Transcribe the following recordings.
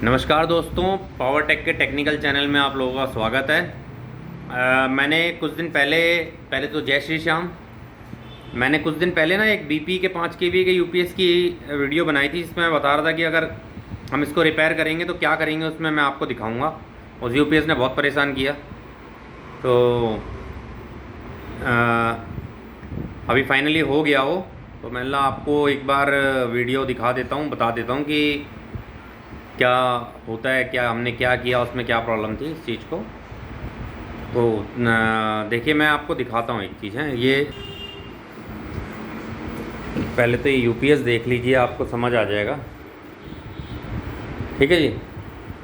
नमस्कार दोस्तों, power take के टेक्निकल चैनल में आप लोगों का स्वागत है। मैंने कुछ दिन पहले तो जय श्री श्याम। मैंने कुछ दिन पहले ना एक बीपी के 5 केवी के यूपीएस की वीडियो बनाई थी, जिसमें मैं बता रहा था कि अगर हम इसको रिपेयर करेंगे तो क्या करेंगे, उसमें मैं आपको दिखाऊंगा। उस यूपीएस ने बहुत परेशान किया। तो अभी फाइनली हो गया हो, तो मैं आपको एक बार वीडियो दिखा देता हूँ, बता देता हूँ कि क्या होता है, क्या हमने क्या किया, उसमें क्या प्रॉब्लम थी इस चीज़ को। तो देखिए, मैं आपको दिखाता हूँ एक चीज़ है। ये पहले तो ये यूपीएस देख लीजिए, आपको समझ आ जाएगा। ठीक है जी,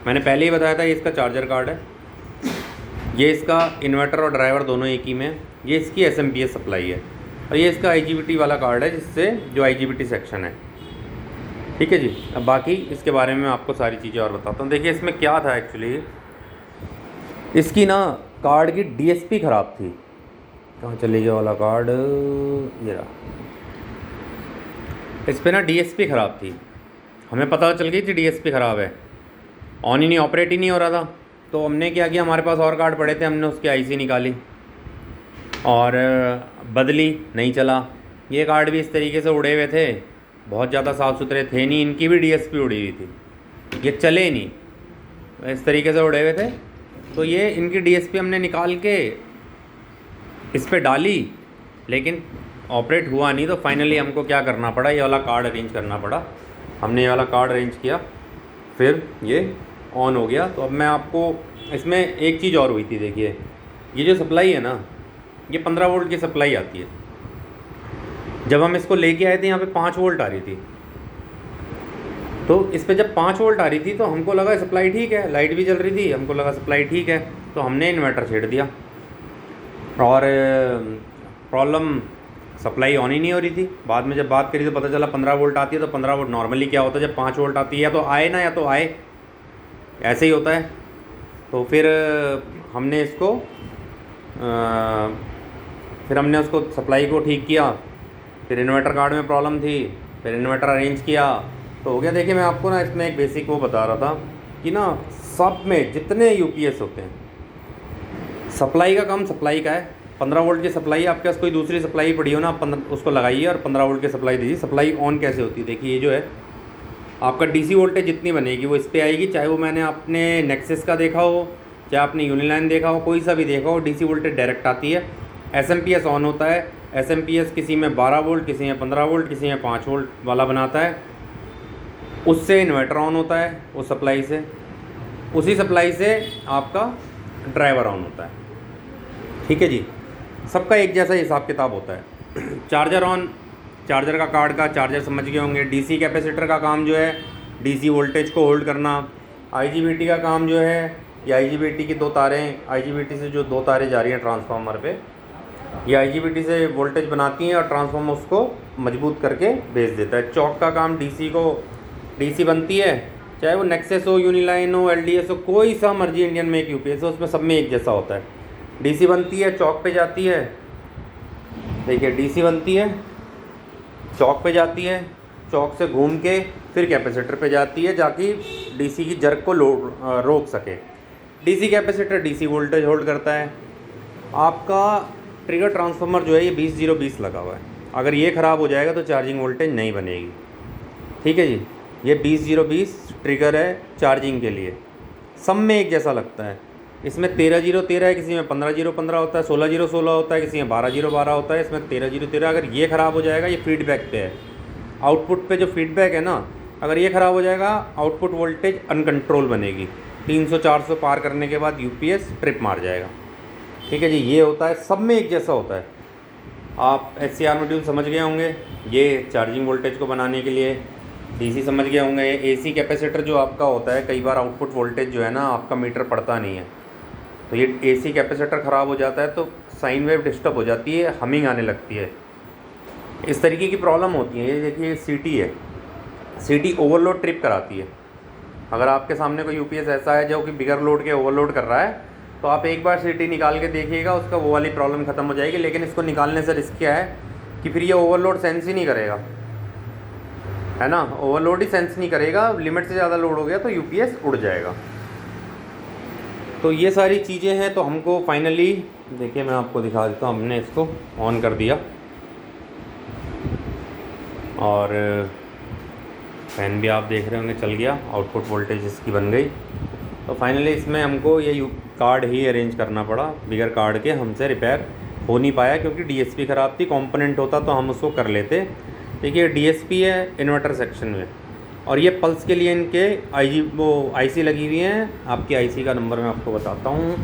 मैंने पहले ही बताया था ये इसका चार्जर कार्ड है। ये इसका इन्वर्टर और ड्राइवर दोनों एक ही में है। ये इसकी एसएमपीएस सप्लाई है और ये इसका आईजीबीटी वाला कार्ड है, जिससे जो आईजीबीटी सेक्शन है। ठीक है जी, अब बाकी इसके बारे में आपको सारी चीज़ें और बताता हूँ। देखिए इसमें क्या था एक्चुअली, इसकी ना कार्ड की डीएसपी ख़राब थी। कहाँ चले गया वाला कार्ड, ये रहा। इस पर ना डीएसपी ख़राब थी, हमें पता चल गई थी डीएसपी ख़राब है, ऑन ही नहीं, ऑपरेट ही नहीं हो रहा था। तो हमने क्या किया, हमारे पास और कार्ड पड़े थे, हमने उसकी आईसी निकाली और बदली, नहीं चला। ये कार्ड भी इस तरीके से उड़े हुए थे, बहुत ज़्यादा साफ़ सुथरे थे नहीं, इनकी भी डीएसपी उड़ी हुई थी, ये चले ही नहीं, इस तरीके से उड़े हुए थे। तो ये इनकी डीएसपी हमने निकाल के इस पर डाली, लेकिन ऑपरेट हुआ नहीं। तो फाइनली हमको क्या करना पड़ा, ये वाला कार्ड अरेंज करना पड़ा। हमने ये वाला कार्ड अरेंज किया, फिर ये ऑन हो गया। तो अब मैं आपको इसमें एक चीज़ और हुई थी। देखिए ये जो सप्लाई है ना, ये 15 वोल्ट की सप्लाई आती है। जब हम इसको लेके आए थे यहाँ पे 5 वोल्ट आ रही थी। तो इस पे जब 5 वोल्ट आ रही थी तो हमको लगा सप्लाई ठीक है, लाइट भी जल रही थी, हमको लगा सप्लाई ठीक है। तो हमने इन्वर्टर छेड़ दिया और प्रॉब्लम, सप्लाई ऑन ही नहीं हो रही थी। बाद में जब बात करी तो पता चला 15 वोल्ट आती है। तो 15 वोल्ट नॉर्मली क्या होता है, जब 5 वोल्ट आती है या तो आए ना, या तो आए, ऐसे ही होता है। तो फिर हमने इसको फिर हमने उसको सप्लाई को ठीक किया। फिर इन्वर्टर कार्ड में प्रॉब्लम थी, फिर इन्वर्टर अरेंज किया तो हो गया। देखिए मैं आपको ना इसमें एक बेसिक वो बता रहा था कि ना सब में जितने यूपीएस होते हैं, सप्लाई का काम सप्लाई का है। 15 वोल्ट की सप्लाई है, आपके पास कोई दूसरी सप्लाई पड़ी हो ना, आप उसको लगाइए और 15 वोल्ट की सप्लाई दीजिए। सप्लाई ऑन कैसे होती है, देखिए ये जो है आपका डीसी वोल्टेज जितनी बनेगी वो इस पर आएगी। चाहे वो मैंने अपने नेक्सस का देखा हो, चाहे आपने यूनिलाइन देखा हो, कोई सा भी देखा हो, डीसी वोल्टेज डायरेक्ट आती है। एसएमपीएस ऑन होता है। एसएमपीएस किसी में 12 वोल्ट, किसी में 15 वोल्ट, किसी में 5 वोल्ट वाला बनाता है। उससे इन्वर्टर ऑन होता है, उस सप्लाई से, उसी सप्लाई से आपका ड्राइवर ऑन होता है। ठीक है जी, सबका एक जैसा हिसाब किताब होता है। चार्जर ऑन, चार्जर का कार्ड का चार्जर समझ गए होंगे। डीसी कैपेसिटर का काम जो है डीसी वोल्टेज को होल्ड करना। आईजीबीटी का काम जो है, ये आईजीबीटी की 2 तारें, आईजीबीटी से जो 2 तारें जा रही हैं ट्रांसफार्मर पे, ये आईजीबीटी से वोल्टेज बनाती हैं और ट्रांसफार्मर उसको मजबूत करके भेज देता है। चौक का काम डीसी को, डीसी बनती है, चाहे वो नेक्सस हो, यूनिलाइन हो, एलडीएस हो, कोई सा मर्जी इंडियन में एक यूपीएस हो, उसमें सब में एक जैसा होता है। डीसी बनती है, चौक पे जाती है। देखिए डीसी बनती है, चौक पे जाती है, चौक से घूम के फिर कैपेसिटर पे जाती है, जाके डीसी की जर्क को रोक सके। DC capacitor DC voltage hold करता है। आपका ट्रिगर ट्रांसफार्मर जो है ये 20-0-20 लगा हुआ है, अगर ये ख़राब हो जाएगा तो चार्जिंग वोल्टेज नहीं बनेगी। ठीक है जी, ये 20-0-20 ट्रिगर है चार्जिंग के लिए, सब में एक जैसा लगता है। इसमें 13-0-13 है, किसी में 15-0-15 होता है, 16-0-16 होता है, किसी में 12-0-12 होता है, इसमें 13-0-13। अगर ये ख़राब हो जाएगा, ये फीडबैक पे है, आउटपुट पे जो फीडबैक है ना, अगर ये ख़राब हो जाएगा आउटपुट वोल्टेज अनकंट्रोल बनेगी। 300-400 पार करने के बाद यूपीएस ट्रिप मार जाएगा। ठीक है जी, ये होता है, सब में एक जैसा होता है। आप एचसीआर मॉड्यूल समझ गए होंगे, ये चार्जिंग वोल्टेज को बनाने के लिए। डीसी समझ गए होंगे। एसी कैपेसिटर जो आपका होता है, कई बार आउटपुट वोल्टेज जो है ना आपका मीटर पढ़ता नहीं है, तो ये एसी कैपेसिटर ख़राब हो जाता है तो साइन वेव डिस्टर्ब हो जाती है, हमिंग आने लगती है, इस तरीके की प्रॉब्लम होती है। ये देखिए सीटी है, सीटी ओवरलोड ट्रिप कराती है। अगर आपके सामने कोई यूपीएस ऐसा है जो कि बिगर लोड के ओवरलोड कर रहा है, तो आप एक बार सीटी निकाल के देखिएगा, उसका वो वाली प्रॉब्लम ख़त्म हो जाएगी। लेकिन इसको निकालने से रिस्क क्या है कि फिर ये ओवरलोड सेंस ही नहीं करेगा। है ना, ओवरलोड ही सेंस नहीं करेगा, लिमिट से ज़्यादा लोड हो गया तो यूपीएस उड़ जाएगा। तो ये सारी चीज़ें हैं। तो हमको फाइनली देखिए मैं आपको दिखा देता हूँ, हमने इसको ऑन कर दिया और फैन भी आप देख रहे होंगे चल गया, आउटपुट वोल्टेज इसकी बन गई। तो फाइनली इसमें हमको ये कार्ड ही अरेंज करना पड़ा, बिगर कार्ड के हमसे रिपेयर हो नहीं पाया क्योंकि डीएसपी ख़राब थी। कंपोनेंट होता तो हम उसको कर लेते। देखिए डीएसपी है इन्वर्टर सेक्शन में, और ये पल्स के लिए इनके आईसी लगी हुई हैं। आपकी आईसी का नंबर मैं आपको बताता हूँ।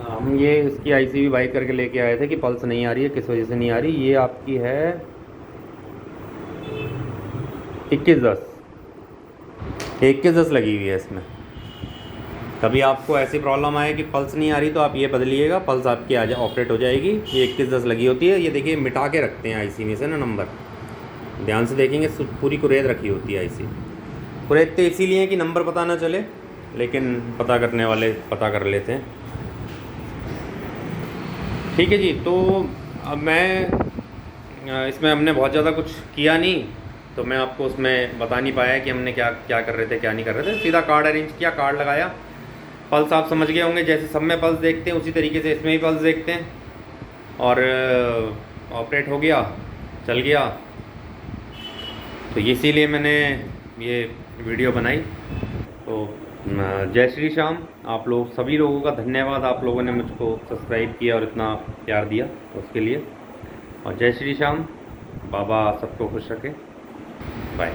हम ये इसकी आईसी भी बाई करके लेके आए थे कि पल्स नहीं आ रही है, किस वजह से नहीं आ रही। ये आपकी है 2110 लगी हुई है इसमें। कभी आपको ऐसी प्रॉब्लम आए कि पल्स नहीं आ रही तो आप ये बदलिएगा, पल्स आपकी आ जाए ऑपरेट हो जाएगी। ये 2110 लगी होती है। ये देखिए मिटा के रखते हैं आईसी में से ना नंबर, ध्यान से देखेंगे पूरी कुरेद रखी होती है आईसी। कुरेद तो इसीलिए है कि नंबर पता ना चले, लेकिन पता करने वाले पता कर लेते हैं। ठीक है जी। तो अब मैं इसमें हमने बहुत ज़्यादा कुछ किया नहीं, तो मैं आपको उसमें बता नहीं पाया कि हमने क्या क्या कर रहे थे क्या नहीं कर रहे थे। सीधा कार्ड अरेंज किया, कार्ड लगाया, पल्स आप समझ गए होंगे, जैसे सब में पल्स देखते हैं उसी तरीके से इसमें भी पल्स देखते हैं, और ऑपरेट हो गया, चल गया। तो इसीलिए मैंने ये वीडियो बनाई। तो जय श्री श्याम। आप लोग सभी लोगों का धन्यवाद, आप लोगों ने मुझको सब्सक्राइब किया और इतना प्यार दिया उसके लिए। और जय श्री श्याम, बाबा सबको खुश रखे। बाय।